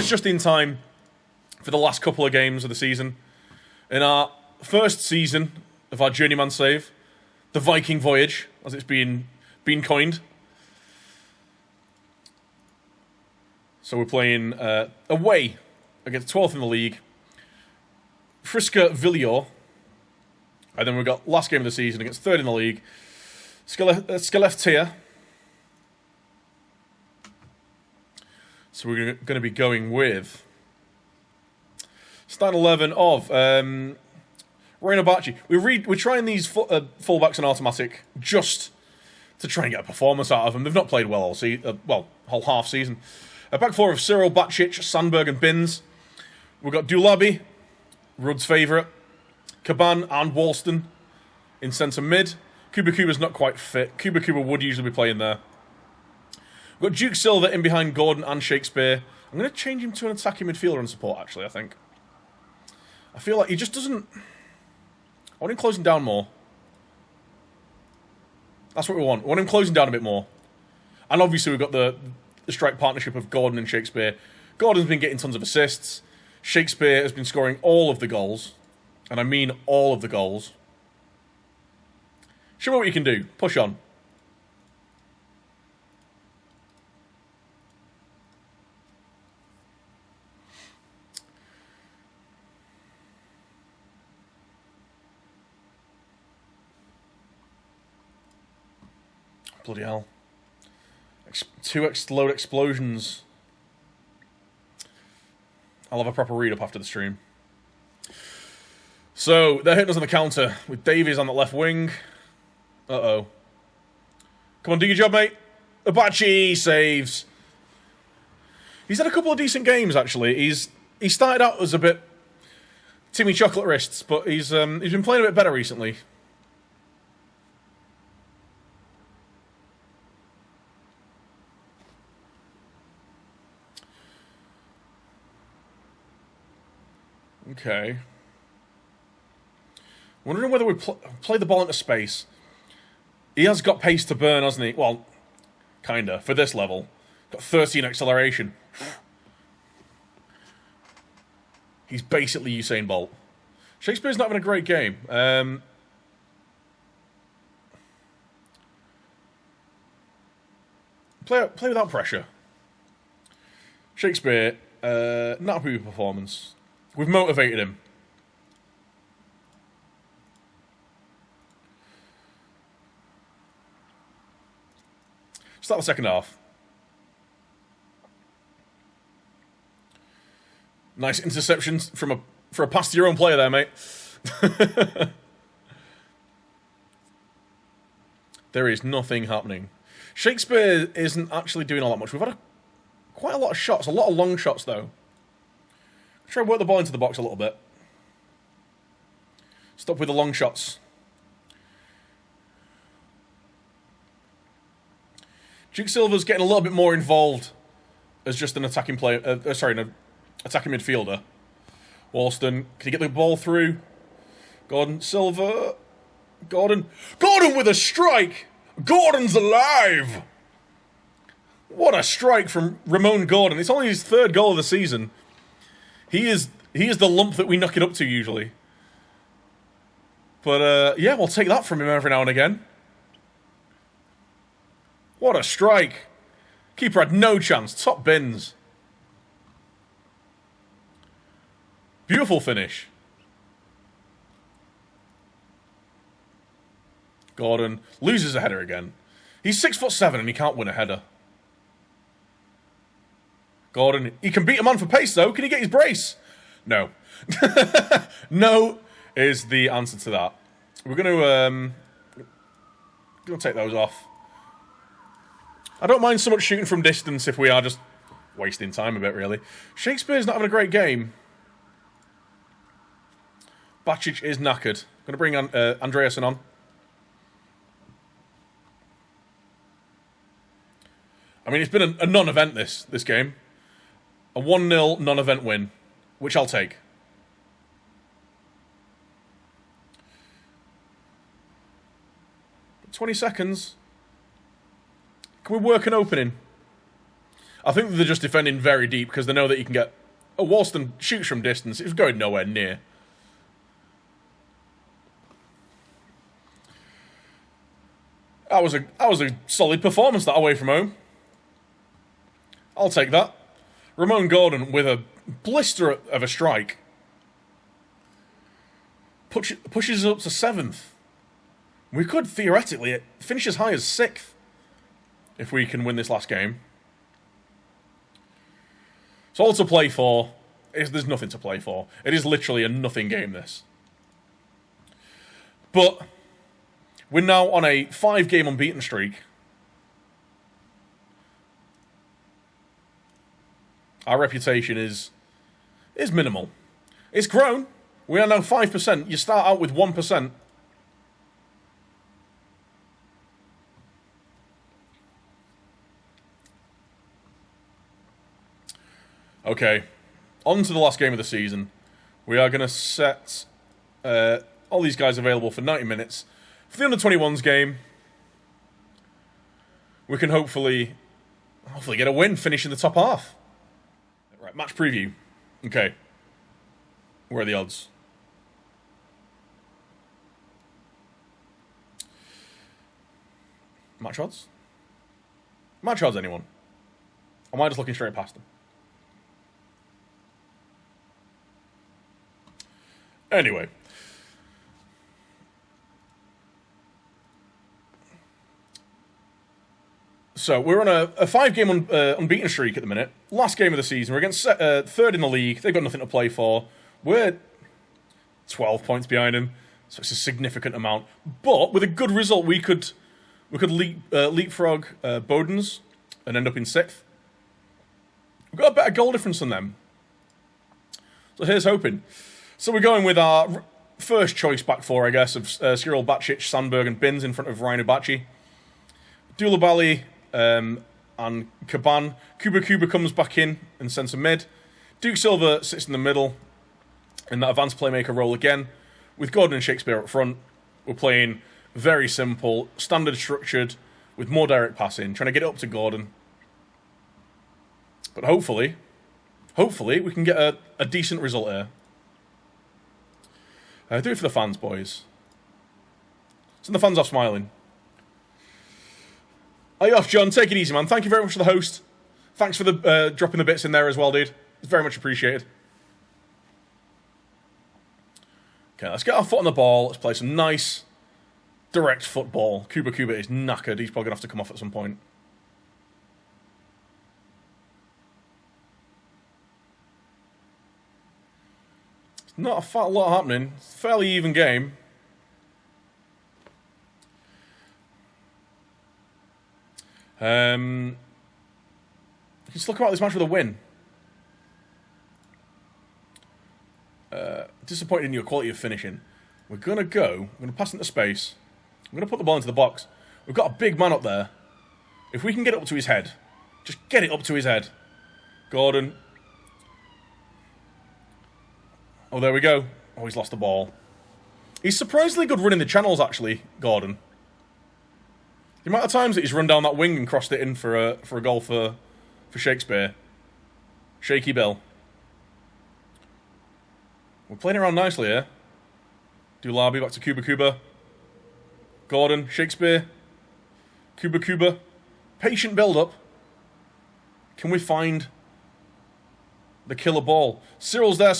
is just in time for the last couple of games of the season. In our first season of our journeyman save, the Viking voyage, as it's been coined. So we're playing away against 12th in the league, Friska Villior. And then we've got last game of the season against 3rd in the league, Skellefteå. So we're going to be going with starting 11 of Reinabachi. We're trying these fullbacks on automatic just to try and get a performance out of them. They've not played well whole half season. A back four of Cyril, Bacic, Sandberg and Binns. We've got Dulabi, Rudd's favourite, Caban and Walston in centre mid. Kuba's not quite fit. Kuba would usually be playing there. We've got Duke Silver in behind Gordon and Shakespere. I'm going to change him to an attacking midfielder and support, actually, I think. I feel like he just doesn't... I want him closing down more. That's what we want. We want him closing down a bit more. And obviously we've got the strike partnership of Gordon and Shakespere. Gordon's been getting tons of assists. Shakespere has been scoring all of the goals. And I mean all of the goals. Show me what you can do. Push on. Bloody hell. 2 explode explosions. I'll have a proper read up after the stream. So, they're hitting us on the counter with Davies on the left wing. Uh-oh. Come on, do your job, mate. Abachi saves. He's had a couple of decent games, actually. He started out as a bit Timmy Chocolate Wrists, but he's been playing a bit better recently. Okay. Wondering whether we play the ball into space. He has got pace to burn, hasn't he? Well, kinda, for this level. Got 13 acceleration. He's basically Usain Bolt. Shakespeare's not having a great game. Play without pressure. Shakespeare, not happy with performance. We've motivated him. Start the second half. Nice interceptions for a pass to your own player there, mate. There is nothing happening. Shakespeare isn't actually doing all that much. We've had quite a lot of shots, a lot of long shots though. Try and work the ball into the box a little bit. Stop with the long shots. Duke Silver's getting a little bit more involved as just an attacking player. An attacking midfielder. Walston, can he get the ball through? Gordon, Silver, Gordon with a strike. Gordon's alive. What a strike from Ramon Gordon. It's only his 3rd goal of the season. He is the lump that we knock it up to usually. But yeah, we'll take that from him every now and again. What a strike. Keeper had no chance. Top bins. Beautiful finish. Gordon loses a header again. He's 6'7" and he can't win a header. Gordon, he can beat a man for pace though. Can he get his brace? No. No is the answer to that. We're going to take those off. I don't mind so much shooting from distance if we are just wasting time a bit, really. Shakespeare's not having a great game. Bacic is knackered. Going to bring Andreasen on. I mean, it's been a non-event this game. A 1-0 non-event win, which I'll take. But 20 seconds. Can we work an opening? I think they're just defending very deep because they know that you can get Oh, Walston shoots from distance. It was going nowhere near. That was a solid performance, that away from home. I'll take that. Ramon Gordon with a blister of a strike. Pushes us up to 7th. We could theoretically finish as high as 6th if we can win this last game. So all to play for is there's nothing to play for. It is literally a nothing game, this. But we're now on a 5-game unbeaten streak. Our reputation is minimal. It's grown. We are now 5%. You start out with 1%. Okay, on to the last game of the season. We are going to set all these guys available for 90 minutes. For the under-21s game, we can hopefully get a win, finish in the top half. Right, match preview. Okay, where are the odds? Match odds? Match odds, anyone? Or am I just looking straight past them? Anyway. So, we're on a 5-game unbeaten streak at the minute. Last game of the season. We're against 3rd in the league. They've got nothing to play for. We're 12 points behind them. So, it's a significant amount. But, with a good result, we could leapfrog Bowden's and end up in 6th. We've got a better goal difference than them. So, here's hoping. So we're going with our first choice back four, I guess, of Cyril Bacic, Sandberg and Binns in front of Ryan Ubachi. Doulabali and Caban. Kuba comes back in and centre mid. Duke Silva sits in the middle in that advanced playmaker role again. With Gordon and Shakespere up front, we're playing very simple, standard structured, with more direct passing, trying to get it up to Gordon. But hopefully we can get a decent result here. Do it for the fans, boys. Send the fans off smiling. Are you off, John? Take it easy, man. Thank you very much for the host. Thanks for the dropping the bits in there as well, dude. It's very much appreciated. Okay, let's get our foot on the ball. Let's play some nice, direct football. Kuba is knackered. He's probably going to have to come off at some point. Not a fat lot happening. It's a fairly even game. Let's look about this match with a win. Disappointed in your quality of finishing. We're going to pass into space. I'm going to put the ball into the box. We've got a big man up there. If we can get it up to his head, just get it up to his head. Gordon. Oh, there we go. Oh, he's lost the ball. He's surprisingly good running the channels, actually, Gordon. The amount of times that he's run down that wing and crossed it in for a goal for Shakespere. Shaky Bill. We're playing around nicely here. Doulabi back to Kuba. Gordon, Shakespere. Kuba. Patient build-up. Can we find the killer ball? Cyril's there.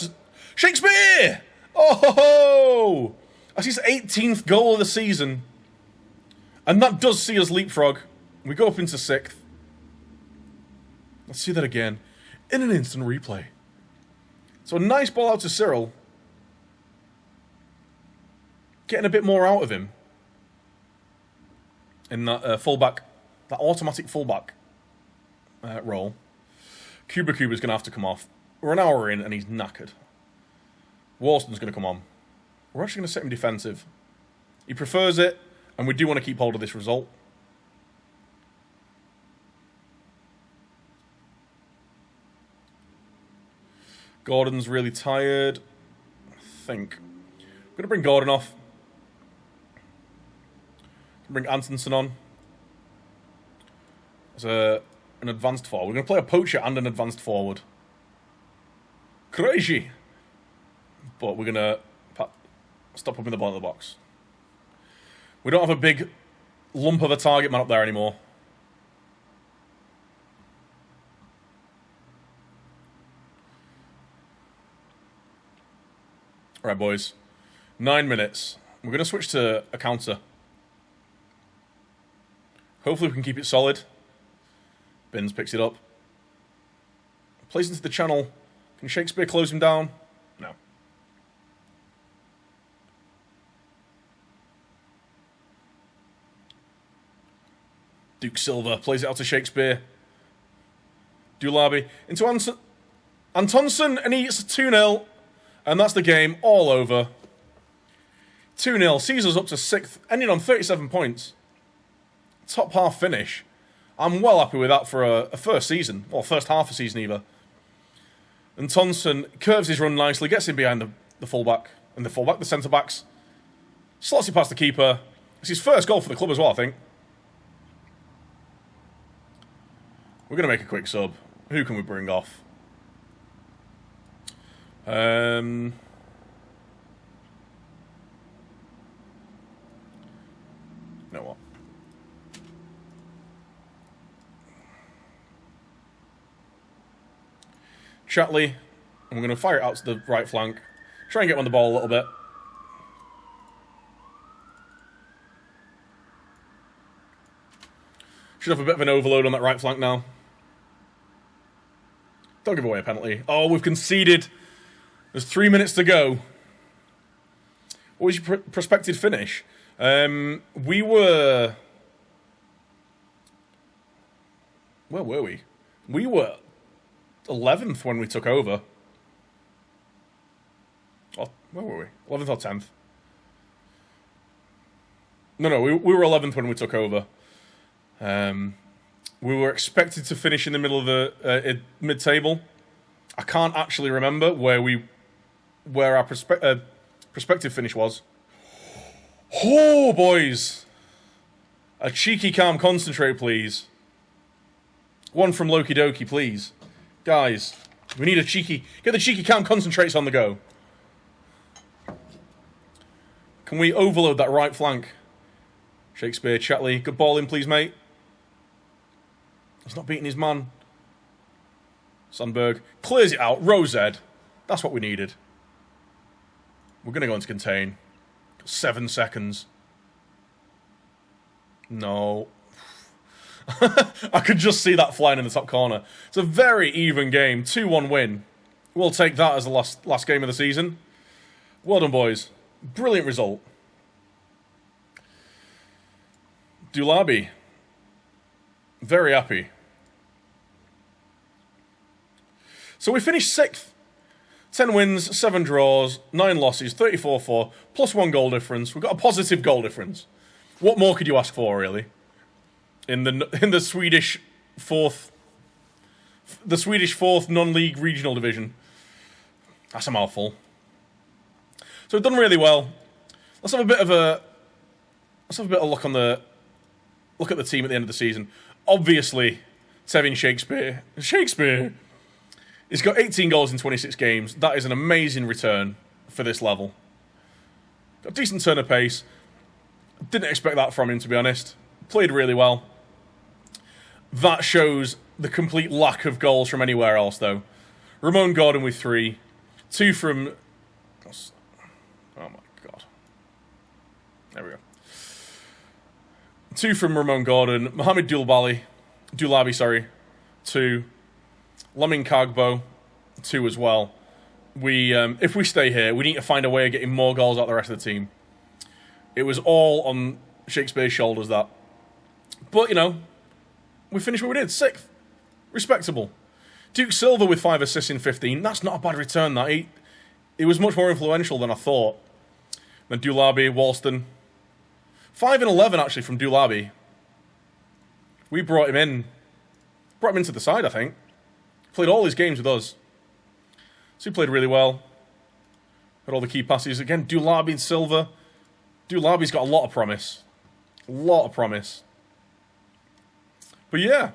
Shakespere! Oh! That's his 18th goal of the season. And that does see us leapfrog. We go up into 6th. Let's see that again. In an instant replay. So a nice ball out to Cyril. Getting a bit more out of him. In that fullback, that automatic fullback role. Kuba's going to have to come off. We're an hour in and he's knackered. Walston's going to come on. We're actually going to set him defensive. He prefers it, and we do want to keep hold of this result. Gordon's really tired, I think. I'm going to bring Gordon off. Bring Antonsen on. As an advanced forward. We're going to play a poacher and an advanced forward. Crazy. But we're going to stop up in the bottom of the box. We don't have a big lump of a target man up there anymore. Right, boys. 9 minutes. We're going to switch to a counter. Hopefully we can keep it solid. Binns picks it up. Plays into the channel. Can Shakespere close him down? No. Duke Silva plays it out to Shakespere. Dulaby into Antonsen, and he hits 2-0. And that's the game all over. 2-0. Sees us up to 6th, ending on 37 points. Top half finish. I'm well happy with that for a first season. Or first half of season, either. And Tonson curves his run nicely, gets in behind the fullback. And the centre-backs. Slots it past the keeper. It's his first goal for the club as well, I think. We're going to make a quick sub. Who can we bring off? You know what? Chatley, and we're going to fire it out to the right flank. Try and get on the ball a little bit. Should have a bit of an overload on that right flank now. Don't give away a penalty. Oh, we've conceded. There's 3 minutes to go. What was your prospective finish? We were... Where were we? We were 11th when we took over. Oh, where were we? 11th or 10th? No, we were 11th when we took over. We were expected to finish in the middle of the mid-table. I can't actually remember where our prospective finish was. Oh, boys. A cheeky, calm concentrate, please. One from Loki Doki, please. Guys, we need a cheeky... Get the cheeky, calm concentrates on the go. Can we overload that right flank? Shakespere, Chatley. Good ball in, please, mate. He's not beating his man. Sandberg clears it out. Rosed. That's what we needed. We're going to go into contain. 7 seconds. No. I could just see that flying in the top corner. It's a very even game. 2-1 win. We'll take that as the last game of the season. Well done, boys. Brilliant result. Dulaby. Very happy. So we finished 6th. 10 wins, 7 draws, 9 losses, 34-4, plus 1 goal difference. We've got a positive goal difference. What more could you ask for, really? In the Swedish fourth non-league regional division. That's a mouthful. So we've done really well. Let's have a bit of a look at the team at the end of the season. Obviously, Tevin Shakespere. He's got 18 goals in 26 games. That is an amazing return for this level. Got a decent turn of pace. Didn't expect that from him, to be honest. Played really well. That shows the complete lack of goals from anywhere else, though. Ramon Gordon with 3. 2 from... Oh, my God. There we go. 2 from Ramon Gordon. Mohamed Dulaby, 2. Lamin Kagbo, 2 as well. If we stay here, we need to find a way of getting more goals out of the rest of the team. It was all on Shakespeare's shoulders, that. But, we finished what we did. 6th. Respectable. Duke Silva with 5 assists in 15. That's not a bad return, that. He was much more influential than I thought. Then Dulaby, Walston. 5 and 11, actually, from Dulaby. We brought him in. Brought him into the side, I think. Played all his games with us. So he played really well. Had all the key passes. Again, Dulaby and Silva. Dulaby's got a lot of promise. A lot of promise. But yeah,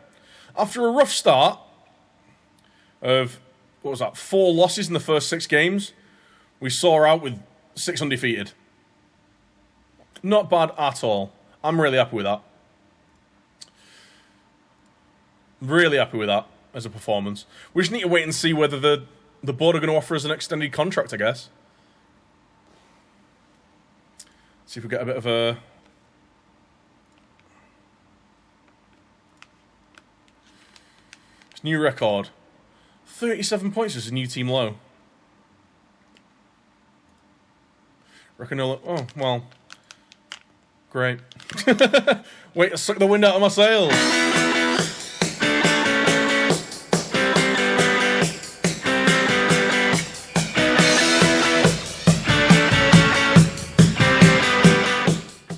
after a rough start of what was that, 4 losses in the first 6 games. We saw her out with 6 undefeated. Not bad at all. I'm really happy with that. Really happy with that as a performance. We just need to wait and see whether the board are going to offer us an extended contract, I guess. See if we get a bit of a... New record. 37 points is a new team low. Reckon he'll... Oh, well. Great. Wait, I suck the wind out of my sails.